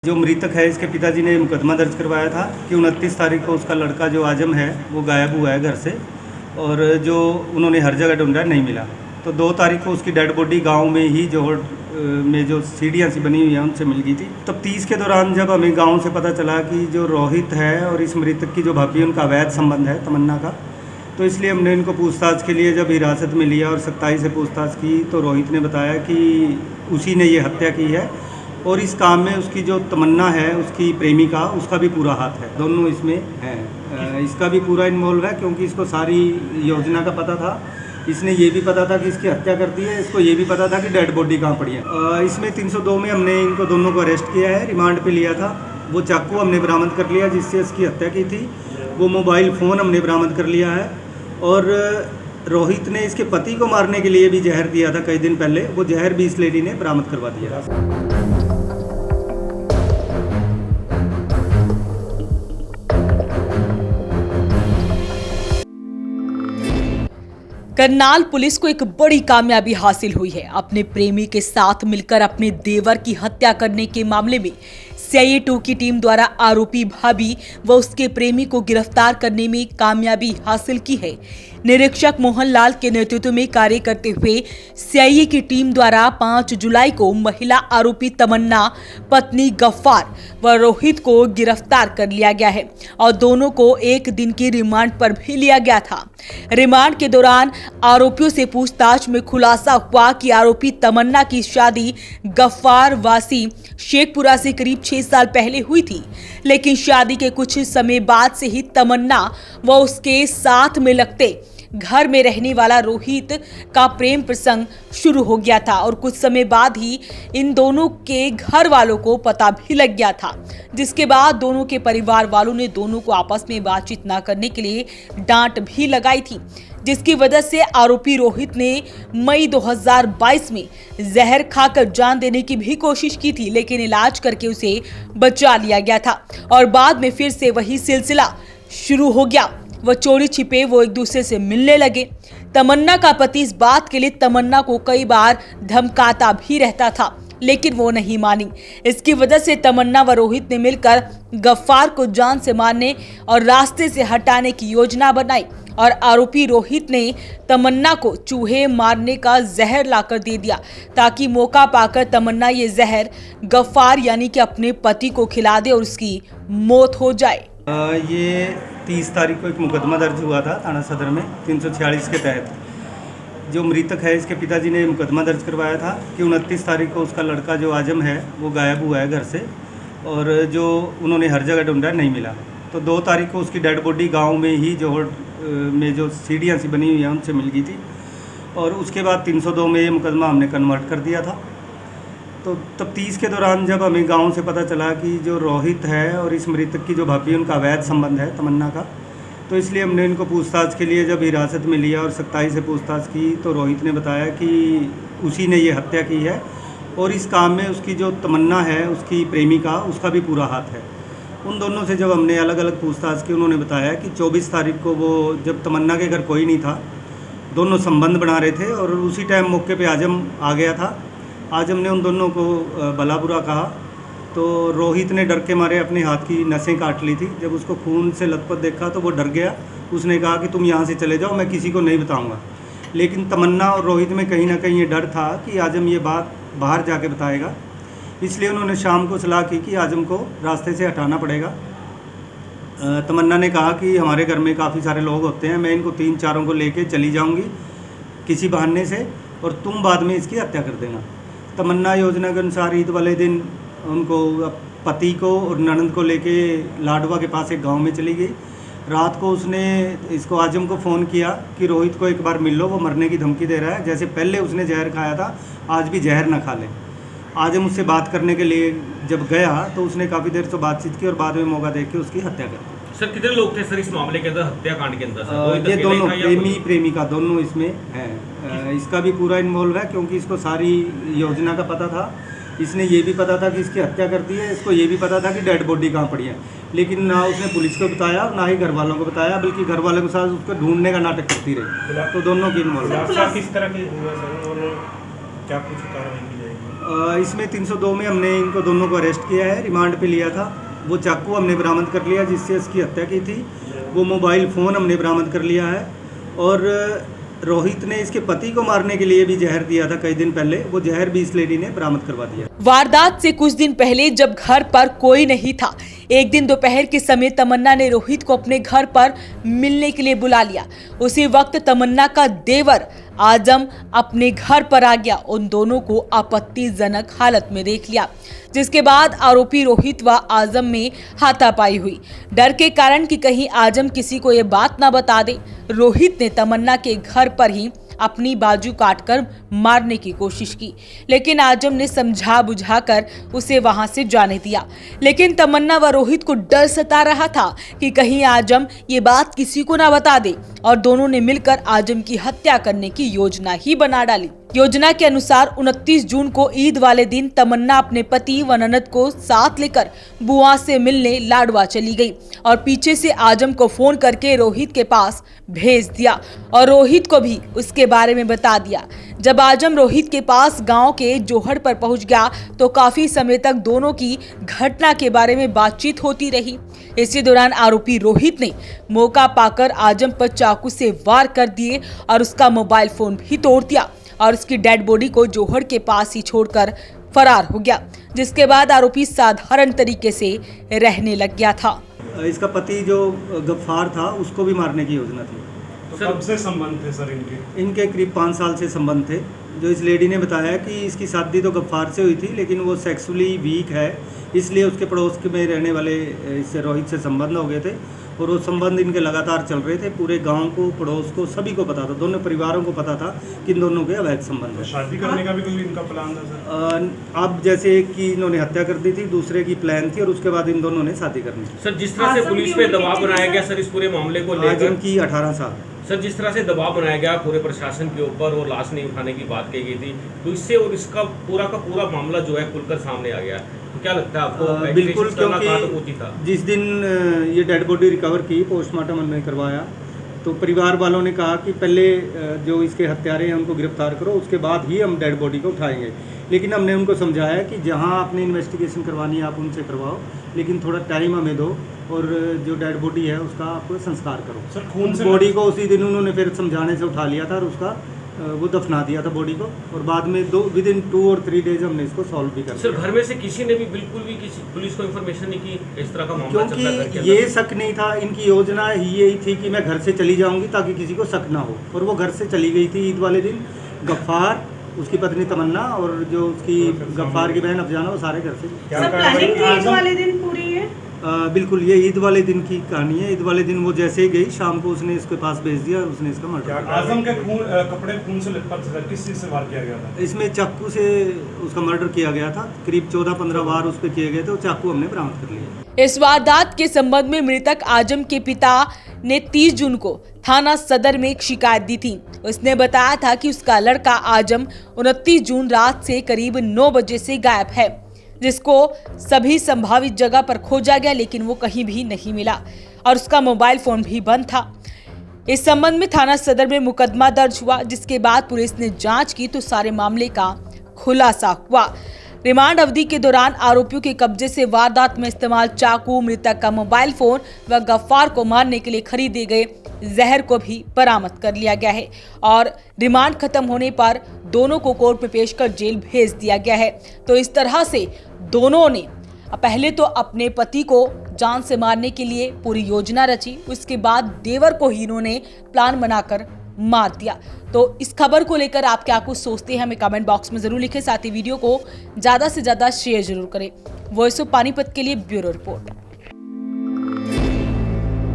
जो मृतक है इसके पिताजी ने मुकदमा दर्ज करवाया था कि 29 तारीख को उसका लड़का जो आजम है वो गायब हुआ है घर से, और जो उन्होंने हर जगह ढूंढा नहीं मिला। तो 2 तारीख को उसकी डेड बॉडी गांव में ही जोहड़ में जो सीढ़ियाँ सी बनी हुई हैं उनसे मिल गई थी। तफ्तीश के दौरान जब हमें गांव से पता चला कि जो रोहित है और इस मृतक की जो भाभी उनका अवैध संबंध है तमन्ना का, तो इसलिए हमने इनको पूछताछ के लिए जब हिरासत में लिया और सख्ताई से पूछताछ की तो रोहित ने बताया कि उसी ने ये हत्या की है, और इस काम में उसकी जो तमन्ना है उसकी प्रेमिका उसका भी पूरा हाथ है, दोनों इसमें हैं। इसका भी पूरा इन्वॉल्व है क्योंकि इसको सारी योजना का पता था। इसने ये भी पता था कि इसकी हत्या कर दी है, इसको ये भी पता था कि डेड बॉडी कहाँ पड़ी है। इसमें 302 में हमने इनको दोनों को अरेस्ट किया है, रिमांड पे लिया था। वो चाकू हमने बरामद कर लिया जिससे इसकी हत्या की थी, वो मोबाइल फ़ोन हमने बरामद कर लिया है, और रोहित ने इसके पति को मारने के लिए भी जहर दिया था कई दिन पहले, वो जहर भी इस लेडी ने बरामद करवा दिया। करनाल पुलिस को एक बड़ी कामयाबी हासिल हुई है। अपने प्रेमी के साथ मिलकर अपने देवर की हत्या करने के मामले में CIA 2 की टीम द्वारा आरोपी भाभी व उसके प्रेमी को गिरफ्तार करने में कामयाबी हासिल की है। निरीक्षक मोहनलाल के नेतृत्व में कार्य करते हुए CIA की टीम द्वारा 5 जुलाई को महिला आरोपी तमन्ना, पत्नी गफ्फार व रोहित को गिरफ्तार कर लिया गया है और दोनों को 1 दिन की रिमांड पर भी लिया गया था। रिमांड के दौरान आरोपियों से पूछताछ में खुलासा हुआ कि आरोपी तमन्ना की शादी गफ्फार वासी शेखपुरा से करीब 6 साल पहले हुई थी, लेकिन शादी के कुछ समय बाद से ही तमन्ना व उसके साथ में लगते घर में रहने वाला रोहित का प्रेम प्रसंग शुरू हो गया था, और कुछ समय बाद ही इन दोनों के घर वालों को पता भी लग गया था, जिसके बाद दोनों के परिवार वालों ने दोनों को आपस में बातचीत न करने के लिए डांट भी लगाई थी, जिसकी वजह से आरोपी रोहित ने मई 2022 में जहर खाकर जान देने की भी कोशिश की थी, लेकिन इलाज करके उसे बचा लिया गया था और बाद में फिर से वही सिलसिला शुरू हो गया। वो चोरी छिपे वो एक दूसरे से मिलने लगे। तमन्ना का पति इस बात के लिए तमन्ना को कई बार धमकाता भी रहता था, लेकिन वो नहीं मानी। इसकी वजह से तमन्ना व रोहित ने मिलकर गफ्फार को जान से मारने और रास्ते से हटाने की योजना बनाई, और आरोपी रोहित ने तमन्ना को चूहे मारने का जहर लाकर दे दिया ताकि मौका पाकर तमन्ना ये जहर गफ्फार यानी कि अपने पति को खिला दे और उसकी मौत हो जाए। ये 30 तारीख को एक मुकदमा दर्ज हुआ था थाना सदर में 346 के तहत। जो मृतक है इसके पिताजी ने मुकदमा दर्ज करवाया था कि 29 तारीख को उसका लड़का जो आजम है वो गायब हुआ है घर से, और जो उन्होंने हर जगह ढूंढा नहीं मिला। तो 2 तारीख को उसकी डेड बॉडी गांव में ही जोहड़ में जो सीढ़ियाँ सी बनी हुई हैं उनसे मिल गई थी, और उसके बाद 302 में ये मुकदमा हमने कन्वर्ट कर दिया था। तो तफ्तीश के दौरान जब हमें गांव से पता चला कि जो रोहित है और इस मृतक की जो भाभी उनका अवैध संबंध है तमन्ना का, तो इसलिए हमने इनको पूछताछ के लिए जब हिरासत में लिया और सख्ताई से पूछताछ की तो रोहित ने बताया कि उसी ने ये हत्या की है, और इस काम में उसकी जो तमन्ना है उसकी प्रेमिका उसका भी पूरा हाथ है। उन दोनों से जब हमने अलग अलग पूछताछ की, उन्होंने बताया कि 24 तारीख को वो जब तमन्ना के घर कोई नहीं था, दोनों संबंध बना रहे थे, और उसी टाइम मौके पे आजम आ गया था। आजम ने उन दोनों को भला बुरा कहा, तो रोहित ने डर के मारे अपने हाथ की नसें काट ली थी। जब उसको खून से लथपथ देखा तो वो डर गया, उसने कहा कि तुम यहाँ से चले जाओ, मैं किसी को नहीं बताऊँगा। लेकिन तमन्ना और रोहित में कहीं ना कहीं ये डर था कि आजम ये बात बाहर जाके बताएगा, इसलिए उन्होंने शाम को सलाह की कि आजम को रास्ते से हटाना पड़ेगा। तमन्ना ने कहा कि हमारे घर में काफ़ी सारे लोग होते हैं, मैं इनको 3-4 को लेके चली जाऊंगी किसी बहाने से, और तुम बाद में इसकी हत्या कर देना। तमन्ना योजना के अनुसार ईद वाले दिन उनको पति को और ननंद को लेके लाडवा के पास एक गांव में चली गई। रात को उसने इसको आजम को फ़ोन किया कि रोहित को एक बार मिल लो, वो मरने की धमकी दे रहा है, जैसे पहले उसने जहर खाया था आज भी जहर ना खा ले। आजम उससे बात करने के लिए जब गया तो उसने काफ़ी देर से बातचीत की और बाद में मौका देख के उसकी हत्या कर दी। सर कितने लोग थे सर इस मामले के अंदर, हत्याकांड के अंदर? ये दोनों प्रेमी प्रेमिका दोनों इसमें हैं। इसका भी पूरा इन्वॉल्व है क्योंकि इसको सारी योजना का पता था। इसने ये भी पता था कि इसकी हत्या कर दी है, इसको ये भी पता था कि डेड बॉडी कहाँ पड़ी है, लेकिन ना उसने पुलिस को बताया ना ही घर वालों को बताया, बल्कि घर वालों के साथ उसको ढूंढने का नाटक करती रही। तो दोनों की इन्वॉल्व। किस तरह की क्या कुछ कार्रवाई की जाएगी? इसमें 302 में हमने इनको दोनों को अरेस्ट किया है, रिमांड पे लिया था। वो चाकू हमने बरामद कर लिया जिससे इसकी हत्या की थी। वो मोबाइल फ़ोन हमने बरामद कर लिया है। और रोहित ने इसके पति को मारने के लिए भी जहर दिया था कई दिन पहले, वो जहर भी इस लेडी ने बरामद करवा दिया। वारदात से कुछ दिन पहले जब घर पर कोई नहीं था, एक दिन दोपहर के समय तमन्ना ने रोहित को अपने घर पर मिलने के लिए बुला लिया। उसी वक्त तमन्ना का देवर आजम अपने घर पर आ गया। उन दोनों को आपत्तिजनक हालत में देख लिया, जिसके बाद आरोपी रोहित व आजम में हाथापाई हुई। डर के कारण कि कहीं आजम किसी को ये बात ना बता दे, रोहित ने तमन्ना के घर पर ही अपनी बाजू काटकर मारने की कोशिश की, लेकिन आजम ने समझा बुझाकर उसे वहां से जाने दिया। लेकिन तमन्ना व रोहित को डर सता रहा था कि कहीं आजम ये बात किसी को ना बता दे, और दोनों ने मिलकर आजम की हत्या करने की योजना ही बना डाली। योजना के अनुसार 29 जून को ईद वाले दिन तमन्ना अपने पति व ननद को साथ लेकर बुआ से मिलने लाडवा चली गई और पीछे से आजम को फोन करके रोहित के पास भेज दिया और रोहित को भी उसके बारे में बता दिया। जब आजम रोहित के पास गांव के जोहड़ पर पहुंच गया तो काफी समय तक दोनों की घटना के बारे में बातचीत होती रही। इसी दौरान आरोपी रोहित ने मौका पाकर आजम पर चाकू से वार कर दिए और उसका मोबाइल फोन भी तोड़ दिया और उसकी डेड बॉडी को जोहड़ के पास ही छोड़कर फरार हो गया, जिसके बाद आरोपी साधारण तरीके से रहने लग गया था। इसका पति जो गफ्फार था उसको भी मारने की योजना थी। तो कब से संबंध थे सर इनके करीब 5 साल से संबंध थे। जो इस लेडी ने बताया कि इसकी शादी तो गफ्फार से हुई थी, लेकिन वो सेक्सुअली वीक है, इसलिए उसके पड़ोस में रहने वाले इससे रोहित से संबंध हो गए थे और वो संबंध इनके लगातार चल रहे थे। पूरे गांव को, पड़ोस को, सभी को पता था, दोनों परिवारों को पता था कि इन दोनों के अवैध संबंध है। शादी करने का भी कोई इनका प्लान था सर? अब जैसे एक की इन्होंने हत्या कर दी थी, दूसरे की प्लान थी और उसके बाद इन दोनों ने शादी करनी थी। सर, जिस तरह से पुलिस पे दबाव बनाया गया सर इस पूरे मामले को लेकर, आजम की 18 साल। सर, जिस तरह से दबाव बनाया गया पूरे प्रशासन के ऊपर और लाश नहीं उठाने की बात कही गई थी, तो इससे और इसका पूरा का पूरा मामला जो है खुलकर सामने आ गया। तो क्या लगता है आपको? बिल्कुल, क्योंकि जिस दिन ये डेड बॉडी रिकवर की, पोस्टमार्टम हमने करवाया, तो परिवार वालों ने कहा कि पहले जो इसके हत्यारे हैं उनको गिरफ्तार करो, उसके बाद ही हम डेड बॉडी को उठाएंगे। लेकिन हमने उनको समझाया कि जहां आपने इन्वेस्टिगेशन करवानी है आप उनसे करवाओ, लेकिन थोड़ा टाइम हमें दो और जो डेड बॉडी है उसका आप संस्कार करो। सर, खून से बॉडी को उसी दिन उन्होंने फिर समझाने से उठा लिया था और उसका वो दफना दिया था बॉडी को, और बाद में विदिन 2 और 3 डेज हमने इसको सॉल्व भी कर दिया। सर, घर में से किसी ने भी बिल्कुल भी किसी पुलिस को इन्फॉर्मेशन नहीं की इस तरह का मामला चल रहा है? क्योंकि ये शक नहीं था, इनकी योजना ही यही थी कि मैं घर से चली जाऊंगी ताकि किसी को शक ना हो, और वो घर से चली गई थी ईद वाले दिन। गफ्फार, उसकी पत्नी तमन्ना और जो उसकी गफ्फार की बहन अफजाना, वो सारे घर से। ईद वाले दिन पूरी है? बिल्कुल, ये ईद वाले दिन की कहानी है। ईद वाले दिन वो जैसे ही गई, शाम को उसने इसके पास भेज दिया और उसने इसका मर्डर किया। आजम के कपड़े खून से लथपथ थे, किस चीज़ से वार किया गया था? इसमें चाकू से उसका मर्डर किया गया था। करीब 14-15 वार उस पर किए गए थे, और चाकू हमने बरामद कर लिया। इस वारदात के संबंध में मृतक आजम के पिता ने 30 जून को थाना सदर में एक शिकायत दी थी। उसने बताया था कि उसका लड़का आजम 29 जून रात से करीब 9 बजे से गायब है, जिसको सभी संभावित जगह पर खोजा गया, लेकिन वो कहीं भी नहीं मिला और उसका मोबाइल फोन भी बंद था। इस संबंध में थाना सदर में मुकदमा दर्ज हुआ, जिसके बाद पुलिस ने जांच की तो सारे मामले का खुलासा हुआ। रिमांड अवधि के दौरान आरोपियों के कब्जे से वारदात में इस्तेमाल चाकू, मृतक का मोबाइल फोन व गफ्फार को मारने के लिए खरीदे गए जहर को भी बरामद कर लिया गया है और रिमांड खत्म होने पर दोनों को कोर्ट में पेश कर जेल भेज दिया गया है। तो इस तरह से दोनों ने पहले तो अपने पति को जान से मारने के लिए पूरी योजना रची, उसके बाद देवर को ही इन्होंने प्लान बनाकर मार दिया। तो इस खबर को लेकर आप क्या कुछ सोचते हैं, हमें कमेंट बॉक्स में जरूर लिखें। साथ ही वीडियो को ज्यादा से ज्यादा शेयर जरूर करें। वॉइस ऑफ पानीपत के लिए ब्यूरो रिपोर्ट।